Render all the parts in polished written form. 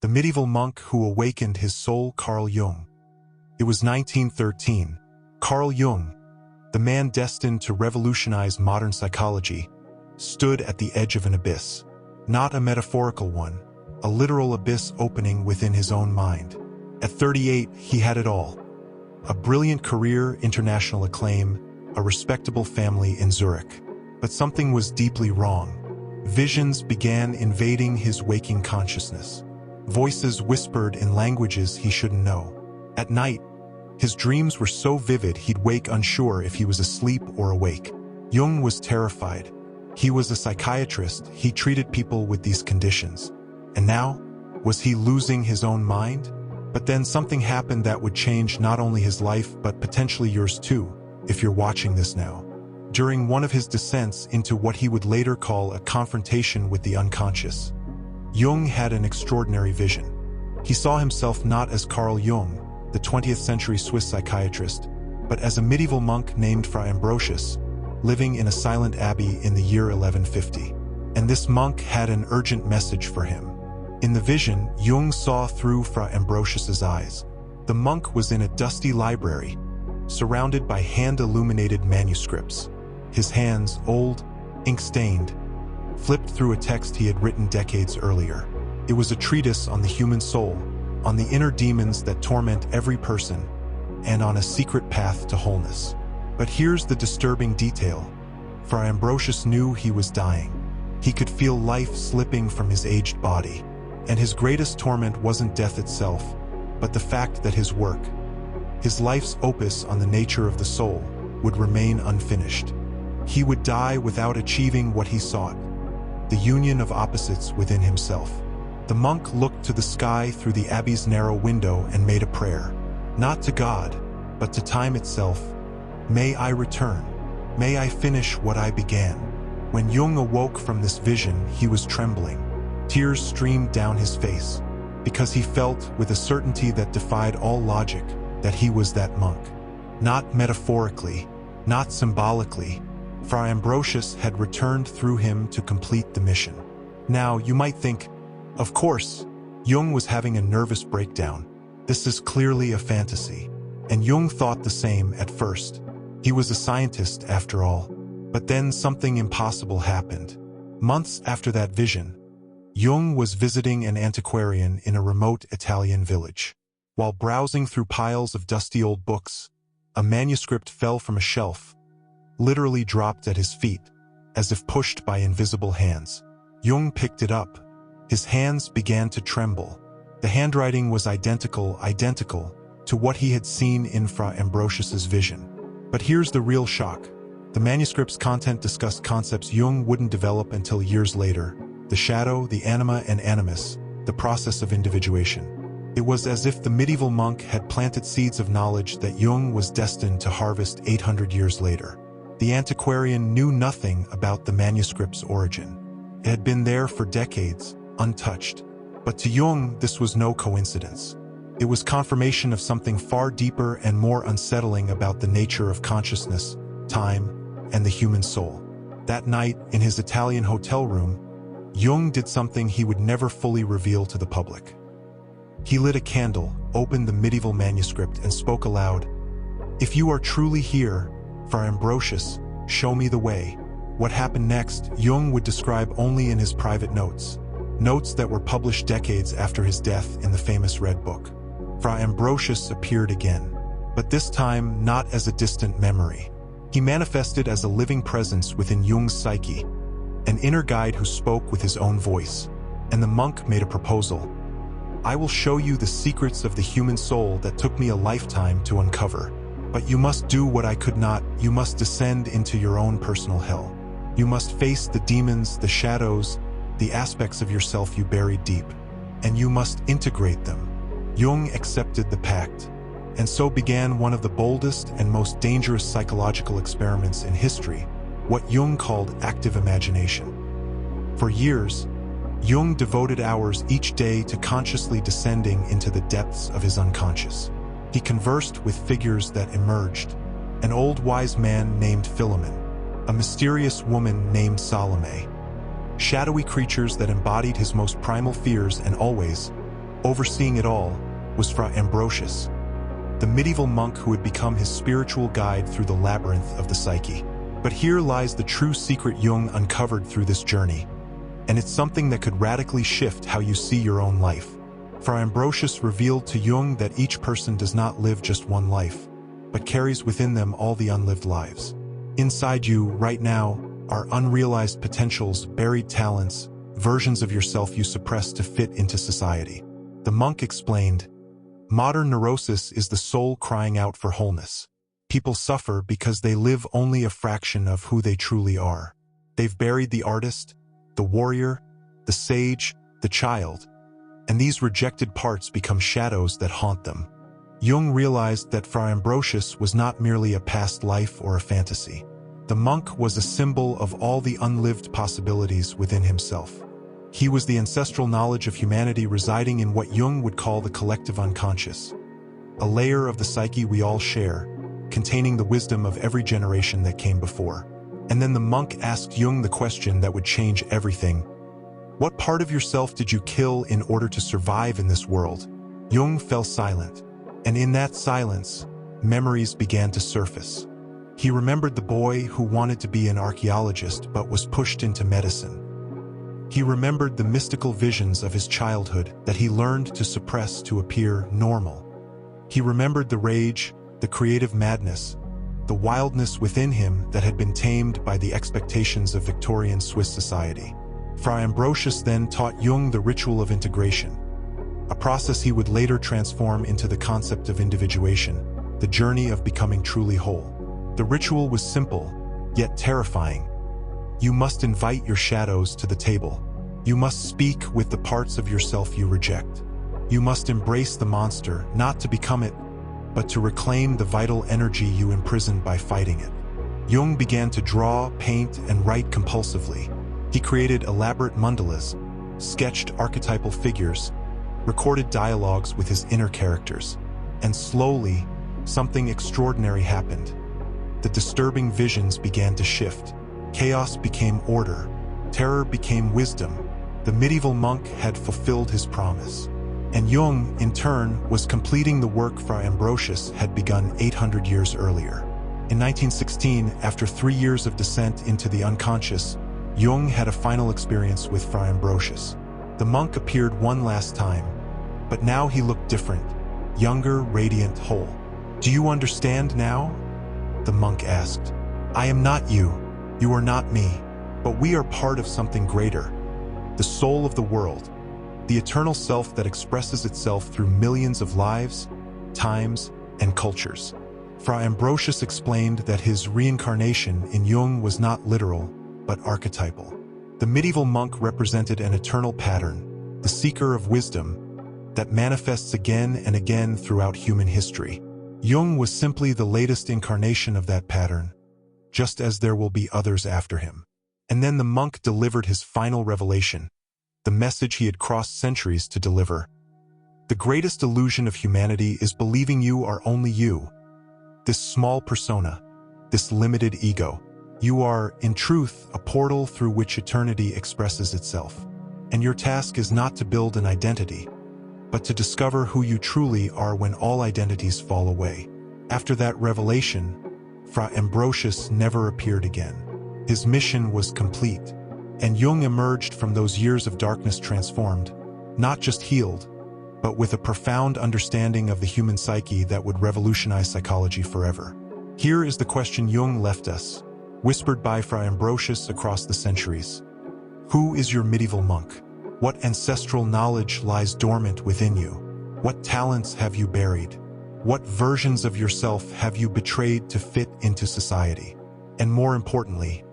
the medieval monk who awakened his soul, Carl Jung. It was 1913. Carl Jung, the man destined to revolutionize modern psychology, stood at the edge of an abyss. Not a metaphorical one, a literal abyss opening within his own mind. At 38, he had it all. A brilliant career, international acclaim, a respectable family in Zurich. But something was deeply wrong. Visions began invading his waking consciousness. Voices whispered in languages he shouldn't know. At night, his dreams were so vivid he'd wake unsure if he was asleep or awake. Jung was terrified. He was a psychiatrist. He treated people with these conditions. And now, was he losing his own mind? But then something happened that would change not only his life but potentially yours too, if you're watching this now. During one of his descents into what he would later call a confrontation with the unconscious, Jung had an extraordinary vision. He saw himself not as Carl Jung, the 20th century Swiss psychiatrist, but as a medieval monk named Fra Ambrosius, living in a silent abbey in the year 1150. And this monk had an urgent message for him. In the vision, Jung saw through Fra Ambrosius's eyes. The monk was in a dusty library, surrounded by hand-illuminated manuscripts. His hands, old, ink-stained, flipped through a text he had written decades earlier. It was a treatise on the human soul, on the inner demons that torment every person, and on a secret path to wholeness. But here's the disturbing detail. Fra Ambrosius knew he was dying. He could feel life slipping from his aged body. And his greatest torment wasn't death itself, but the fact that his work, his life's opus on the nature of the soul, would remain unfinished. He would die without achieving what he sought, the union of opposites within himself. The monk looked to the sky through the abbey's narrow window and made a prayer, not to God, but to time itself. May I return. May I finish what I began. When Jung awoke from this vision, he was trembling. Tears streamed down his face, because he felt, with a certainty that defied all logic, that he was that monk. Not metaphorically, not symbolically, Fra Ambrosius had returned through him to complete the mission. Now, you might think, of course, Jung was having a nervous breakdown. This is clearly a fantasy. And Jung thought the same at first. He was a scientist, after all. But then something impossible happened. Months after that vision, Jung was visiting an antiquarian in a remote Italian village. While browsing through piles of dusty old books, a manuscript fell from a shelf, literally dropped at his feet, as if pushed by invisible hands. Jung picked it up. His hands began to tremble. The handwriting was identical to what he had seen in Fra Ambrosius's vision. But here's the real shock. The manuscript's content discussed concepts Jung wouldn't develop until years later: the shadow, the anima and animus, the process of individuation. It was as if the medieval monk had planted seeds of knowledge that Jung was destined to harvest 800 years later. The antiquarian knew nothing about the manuscript's origin. It had been there for decades, untouched. But to Jung, this was no coincidence. It was confirmation of something far deeper and more unsettling about the nature of consciousness, time, and the human soul. That night, in his Italian hotel room, Jung did something he would never fully reveal to the public. He lit a candle, opened the medieval manuscript, and spoke aloud. "If you are truly here, Fra Ambrosius, show me the way." What happened next, Jung would describe only in his private notes. Notes that were published decades after his death in the famous Red Book. Fra Ambrosius appeared again, but this time not as a distant memory. He manifested as a living presence within Jung's psyche, an inner guide who spoke with his own voice. And the monk made a proposal. "I will show you the secrets of the human soul that took me a lifetime to uncover. But you must do what I could not. You must descend into your own personal hell. You must face the demons, the shadows, the aspects of yourself you buried deep. And you must integrate them." Jung accepted the pact. And so began one of the boldest and most dangerous psychological experiments in history, what Jung called active imagination. For years, Jung devoted hours each day to consciously descending into the depths of his unconscious. He conversed with figures that emerged: an old wise man named Philemon, a mysterious woman named Salome, shadowy creatures that embodied his most primal fears, and always, Overseeing it all was Fra Ambrosius, the medieval monk who had become his spiritual guide through the labyrinth of the psyche. But here lies the true secret Jung uncovered through this journey, and it's something that could radically shift how you see your own life. Fra Ambrosius revealed to Jung that each person does not live just one life, but carries within them all the unlived lives. Inside you, right now, are unrealized potentials, buried talents, versions of yourself you suppress to fit into society. The monk explained, "Modern neurosis is the soul crying out for wholeness. People suffer because they live only a fraction of who they truly are. They've buried the artist, the warrior, the sage, the child, and these rejected parts become shadows that haunt them." Jung realized that Fra Ambrosius was not merely a past life or a fantasy. The monk was a symbol of all the unlived possibilities within himself. He was the ancestral knowledge of humanity residing in what Jung would call the collective unconscious, a layer of the psyche we all share, containing the wisdom of every generation that came before. And then the monk asked Jung the question that would change everything. What part of yourself did you kill in order to survive in this world? Jung fell silent, and in that silence, memories began to surface. He remembered the boy who wanted to be an archaeologist but was pushed into medicine. He remembered the mystical visions of his childhood that he learned to suppress to appear normal. He remembered the rage, the creative madness, the wildness within him that had been tamed by the expectations of Victorian Swiss society. Fra Ambrosius then taught Jung the ritual of integration, a process he would later transform into the concept of individuation, the journey of becoming truly whole. The ritual was simple, yet terrifying. You must invite your shadows to the table. You must speak with the parts of yourself you reject. You must embrace the monster, not to become it, but to reclaim the vital energy you imprisoned by fighting it. Jung began to draw, paint, and write compulsively. He created elaborate mandalas, sketched archetypal figures, recorded dialogues with his inner characters, and slowly, something extraordinary happened. The disturbing visions began to shift. Chaos became order. Terror became wisdom. The medieval monk had fulfilled his promise. And Jung, in turn, was completing the work Fra Ambrosius had begun 800 years earlier. In 1916, after 3 years of descent into the unconscious, Jung had a final experience with Fra Ambrosius. The monk appeared one last time, but now he looked different, younger, radiant, whole. "Do you understand now?" the monk asked. "I am not you. You are not me. But we are part of something greater, the soul of the world, the eternal self that expresses itself through millions of lives, times, and cultures." Fra Ambrosius explained that his reincarnation in Jung was not literal, but archetypal. The medieval monk represented an eternal pattern, the seeker of wisdom, that manifests again and again throughout human history. Jung was simply the latest incarnation of that pattern, just as there will be others after him. And then the monk delivered his final revelation, the message he had crossed centuries to deliver. The greatest illusion of humanity is believing you are only you, this small persona, this limited ego. You are, in truth, a portal through which eternity expresses itself. And your task is not to build an identity, but to discover who you truly are when all identities fall away. After that revelation, Fra Ambrosius never appeared again. His mission was complete, and Jung emerged from those years of darkness transformed, not just healed, but with a profound understanding of the human psyche that would revolutionize psychology forever. Here is the question Jung left us, whispered by Fra Ambrosius across the centuries. Who is your medieval monk? What ancestral knowledge lies dormant within you? What talents have you buried? What versions of yourself have you betrayed to fit into society? And more importantly,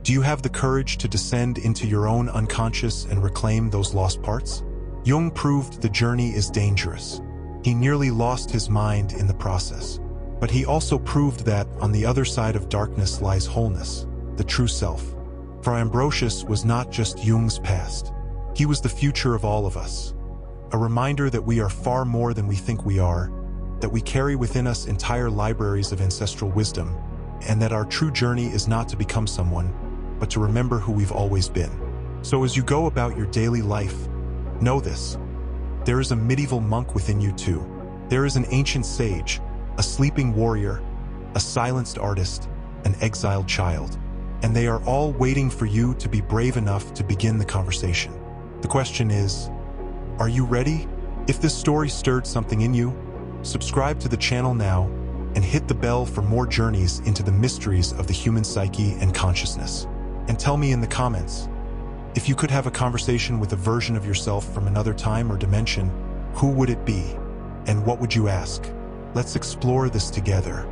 do you have the courage to descend into your own unconscious and reclaim those lost parts? Jung proved the journey is dangerous. He nearly lost his mind in the process. But he also proved that on the other side of darkness lies wholeness, the true self. Fra Ambrosius was not just Jung's past. He was the future of all of us. A reminder that we are far more than we think we are, that we carry within us entire libraries of ancestral wisdom, and that our true journey is not to become someone, but to remember who we've always been. So as you go about your daily life, know this. There is a medieval monk within you too. There is an ancient sage, a sleeping warrior, a silenced artist, an exiled child. And they are all waiting for you to be brave enough to begin the conversation. The question is, are you ready? If this story stirred something in you, subscribe to the channel now and hit the bell for more journeys into the mysteries of the human psyche and consciousness. And tell me in the comments, if you could have a conversation with a version of yourself from another time or dimension, who would it be? And what would you ask? Let's explore this together.